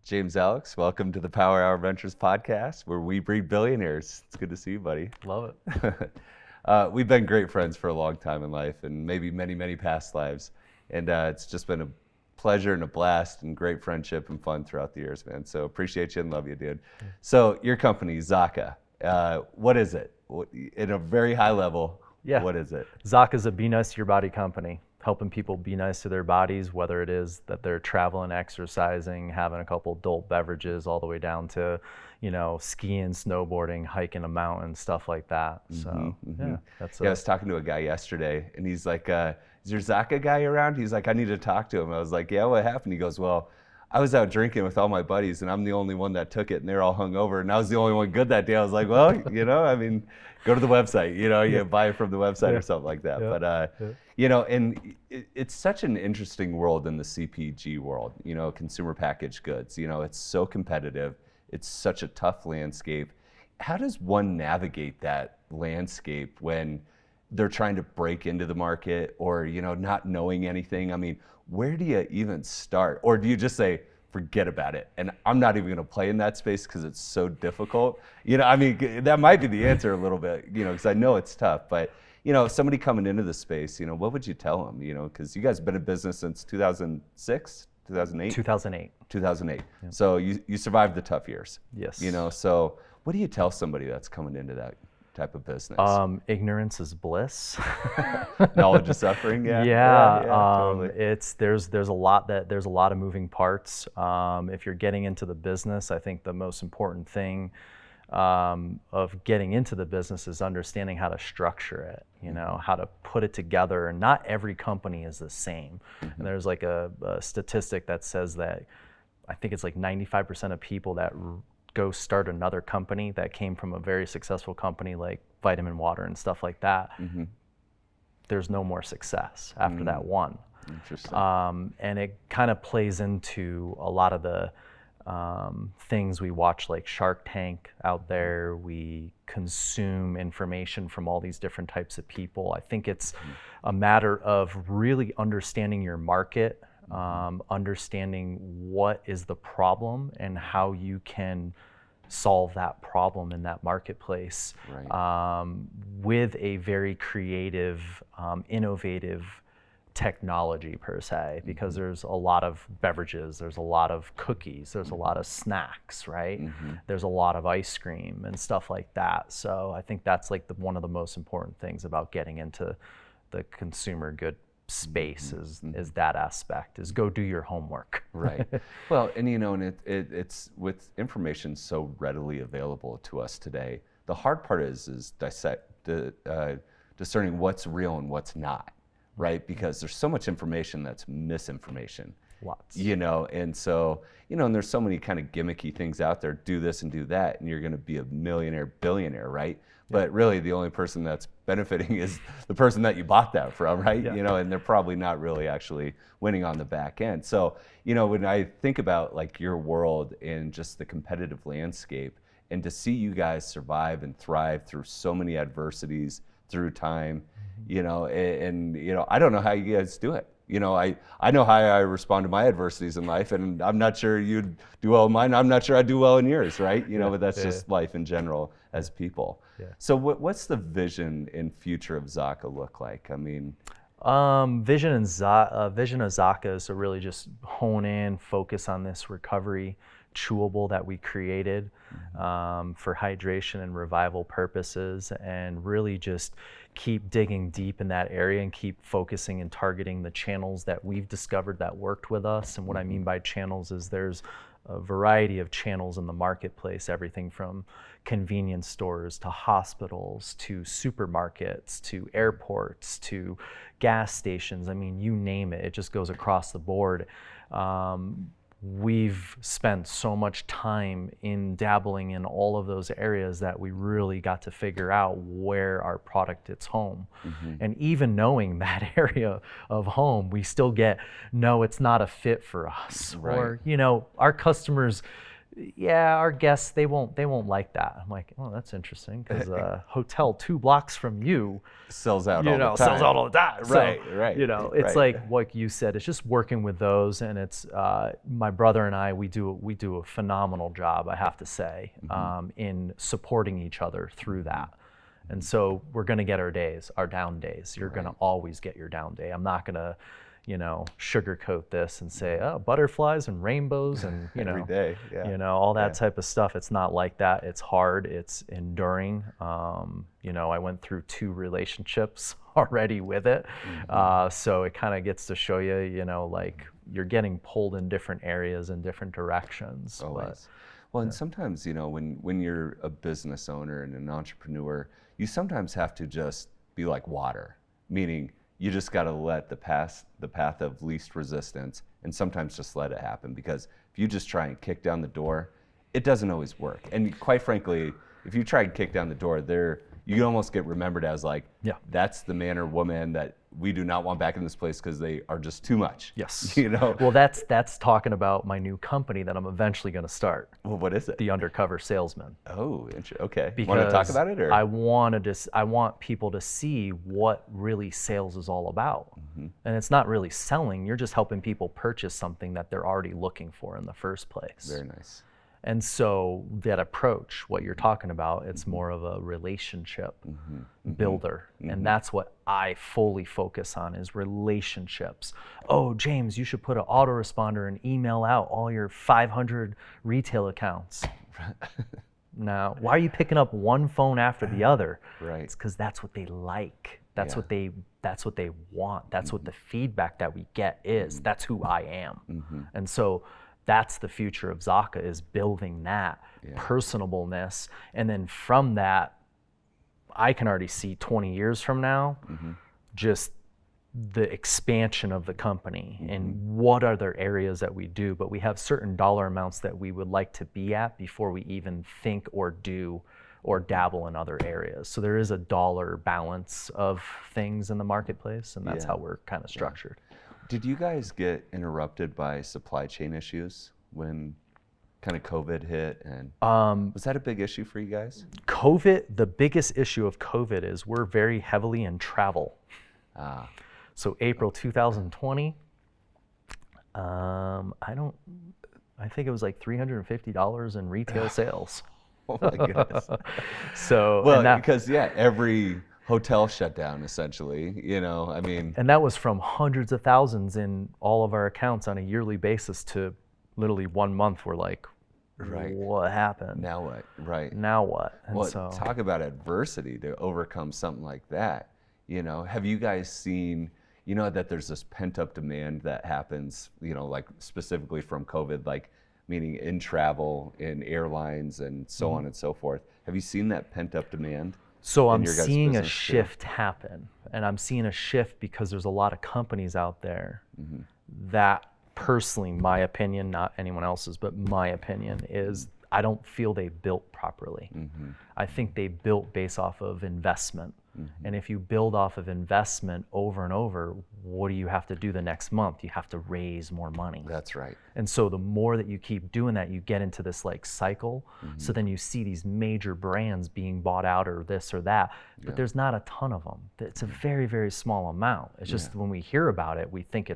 James Aleks, welcome to the Power Hour Ventures podcast, where we breed billionaires. It's good to see you, buddy. Love it. We've been great friends for a long time in life, and maybe many, many past lives. And it's just been a pleasure and a blast and great friendship and fun throughout the years, man. So appreciate you and love you, dude. So your company, Zaca, what is it? In a very high level, what is it? Zaca is a Be Nice to Your Body company, helping people be nice to their bodies, whether it is that they're traveling, exercising, having a couple adult beverages, all the way down to, skiing, snowboarding, hiking a mountain, stuff like that. So yeah, I was talking to a guy yesterday, and he's like, "Is your Zaca guy around?" He's like, "I need to talk to him." I was like, "Yeah, what happened?" He goes, "Well, I was out drinking with all my buddies, and I'm the only one that took it, and they're all hungover, and I was the only one good that day." I was like, "Well, go to the website, you buy it from the website or something like that." But and it's such an interesting world in the CPG world, consumer packaged goods. It's so competitive. It's such a tough landscape. How does one navigate that landscape when they're trying to break into the market or, not knowing anything? I mean, where do you even start? Or do you just say, forget about it, and I'm not even gonna play in that space because it's so difficult? That might be the answer a little bit, because I know it's tough. But, somebody coming into the space, what would you tell them? Because you guys have been in business since 2006, 2008? 2008. 2008. Yeah. So you survived the tough years. Yes. So what do you tell somebody that's coming into that type of business? Ignorance is bliss. Knowledge is suffering. Totally. There's a lot of moving parts. If you're getting into the business, I think the most important thing of getting into the business is understanding how to structure it, how to put it together. And not every company is the same. And there's like a statistic that says that I think it's like 95% of people that go start another company that came from a very successful company like Vitamin Water and stuff like that, there's no more success after that one. Interesting. And it kind of plays into a lot of the things we watch, like Shark Tank out there. We consume information from all these different types of people. I think it's a matter of really understanding your market, understanding what is the problem and how you can solve that problem in that marketplace, with a very creative, innovative technology per se, because there's a lot of beverages, there's a lot of cookies, there's a lot of snacks, right? There's a lot of ice cream and stuff like that. So I think that's like one of the most important things about getting into the consumer good space is that aspect, is go do your homework. Right. Well, and and it's with information so readily available to us today, the hard part is discerning what's real and what's not, right? Because there's so much information that's misinformation. Lots. And so, and there's so many kind of gimmicky things out there, do this and do that, and you're going to be a millionaire, billionaire, right? But really the only person that's benefiting is the person that you bought that from, right? And they're probably not really actually winning on the back end. So, when I think about like your world and just the competitive landscape, and to see you guys survive and thrive through so many adversities through time, I don't know how you guys do it. I know how I respond to my adversities in life, and I'm not sure you'd do well in mine. I'm not sure I'd do well in yours, right? But that's just life in general as people. So what's the vision and future of Zaca look like? Vision of Zaca is to really just hone in, focus on this recovery chewable that we created for hydration and revival purposes, and really just keep digging deep in that area and keep focusing and targeting the channels that we've discovered that worked with us. And what I mean by channels is there's a variety of channels in the marketplace, everything from convenience stores to hospitals to supermarkets to airports to gas stations. You name it, it just goes across the board. We've spent so much time in dabbling in all of those areas that we really got to figure out where our product hits home. And even knowing that area of home, we still get, no, it's not a fit for us. Right. Or, our customers Yeah, our guests, they won't like that. I'm like, oh, that's interesting, because a hotel 2 blocks from you, Sells out all the time. sells out all the time. Right, So, right, it's right. like what you said. It's just working with those, and it's my brother and I. We do a phenomenal job, I have to say, in supporting each other through that. And so we're gonna get our days, our down days. You're gonna always get your down day. I'm not gonna, sugarcoat this and say, oh, butterflies and rainbows and Every day, all that type of stuff. It's not like that. It's hard. It's enduring. I went through 2 relationships already with it, so it kind of gets to show you, like you're getting pulled in different areas and different directions. Always. Well, and sometimes, when you're a business owner and an entrepreneur, you sometimes have to just be like water, meaning you just got to let the path of least resistance, and sometimes just let it happen, because if you just try and kick down the door, it doesn't always work. And quite frankly, if you try and kick down the door, you almost get remembered as like, that's the man or woman that we do not want back in this place because they are just too much. Yes. Well, that's talking about my new company that I'm eventually going to start. Well, what is it? The Undercover Salesman. Oh, okay. Because want to talk about it, or? I want people to see what really sales is all about. And it's not really selling. You're just helping people purchase something that they're already looking for in the first place. Very nice. And so that approach, what you're talking about, it's more of a relationship builder. And that's what I fully focus on, is relationships. Oh, James, you should put an autoresponder and email out all your 500 retail accounts. Now, why are you picking up one phone after the other? Right. It's because that's what they like. That's what they want. That's what the feedback that we get is. That's who I am. And so that's the future of Zaca, is building that personableness. And then from that, I can already see 20 years from now, just the expansion of the company and what other areas that we do. But we have certain dollar amounts that we would like to be at before we even think or do or dabble in other areas. So there is a dollar balance of things in the marketplace, and that's how we're kind of structured. Did you guys get interrupted by supply chain issues when kind of COVID hit? And was that a big issue for you guys? COVID, the biggest issue of COVID is we're very heavily in travel. So April 2020, I think it was like $350 in retail sales. Oh my goodness. So because every hotel shut down essentially, And that was from hundreds of thousands in all of our accounts on a yearly basis to literally 1 month. We're like, what happened? Now what? Right. Now what? And talk about adversity to overcome something like that. Have you guys seen, that there's this pent up demand that happens, like specifically from COVID, like meaning in travel, in airlines, and so on and so forth. Have you seen that pent up demand? So I'm seeing a shift happen, and I'm seeing a shift because there's a lot of companies out there that, personally, my opinion, not anyone else's, but my opinion is I don't feel they built properly. I think they built based off of investment. And if you build off of investment over and over, what do you have to do the next month? You have to raise more money. That's right. And so the more that you keep doing that, you get into this like cycle. So then you see these major brands being bought out or this or that, but there's not a ton of them. It's a very, very small amount. It's just when we hear about it, we think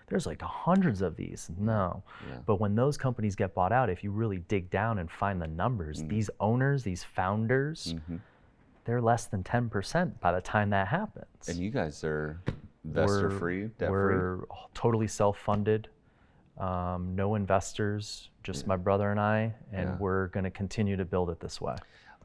there's like hundreds of these. No. But when those companies get bought out, if you really dig down and find the numbers, these owners, these founders, they're less than 10% by the time that happens. And you guys are investor-free, debt-free? We're totally self-funded, no investors, just my brother and I, and we're going to continue to build it this way.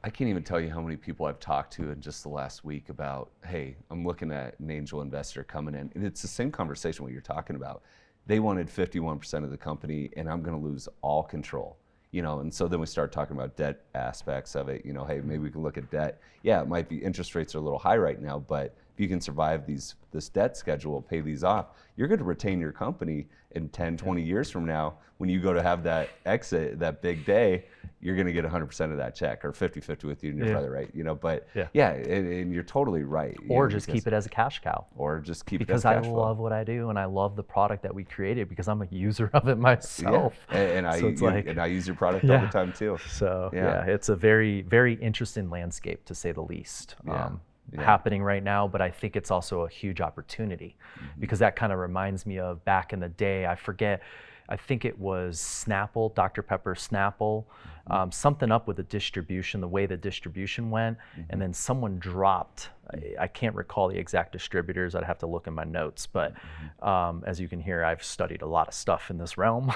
I can't even tell you how many people I've talked to in just the last week about, hey, I'm looking at an angel investor coming in. And it's the same conversation what you're talking about. They wanted 51% of the company, and I'm going to lose all control. And so then we start talking about debt aspects of it. Hey, maybe we can look at debt. Yeah, it might be interest rates are a little high right now, but if you can survive this debt schedule, pay these off, you're going to retain your company in 10, 20 years from now. When you go to have that exit, that big day, you're going to get 100% of that check, or 50-50 with you and your brother, right? You know, but Yeah. and you're totally right. Or just keep it as a cash cow. Or just keep it as Because cash I flow. love what I do, and I love the product that we created because I'm a user of it myself. Yeah, and I use your product all the time too. So it's a very, very interesting landscape, to say the least. Happening right now, but I think it's also a huge opportunity, because that kind of reminds me of back in the day. I think it was Snapple, Dr. Pepper Snapple, something up with the distribution, the way the distribution went, and then someone dropped, I can't recall the exact distributors, I'd have to look in my notes, but as you can hear, I've studied a lot of stuff in this realm.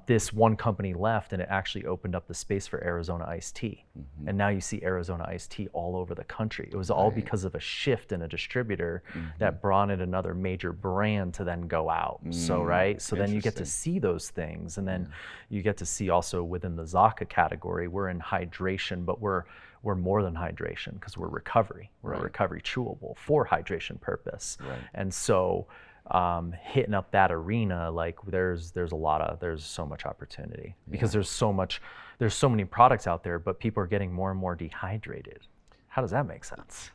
This one company left, and it actually opened up the space for Arizona iced tea. And now you see Arizona iced tea all over the country. It was all because of a shift in a distributor that brought in another major brand to then go out. So then you get to see those things, and then you get to see also within the Zaca category, we're in hydration, but we're more than hydration, because we're recovery. We're a recovery chewable for hydration purpose. And so hitting up that arena, like there's so much opportunity, because there's so many products out there, but people are getting more and more dehydrated. How does that make sense?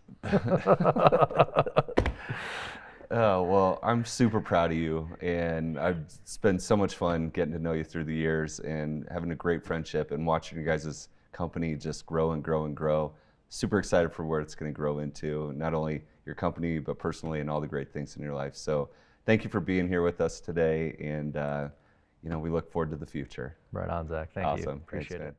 Oh, well, I'm super proud of you, and it's been so much fun getting to know you through the years and having a great friendship and watching you guys' company just grow and grow and grow. Super excited for where it's going to grow into, not only your company, but personally, and all the great things in your life. So thank you for being here with us today, and we look forward to the future. Right on, Zach. Thank you. Awesome. Appreciate it.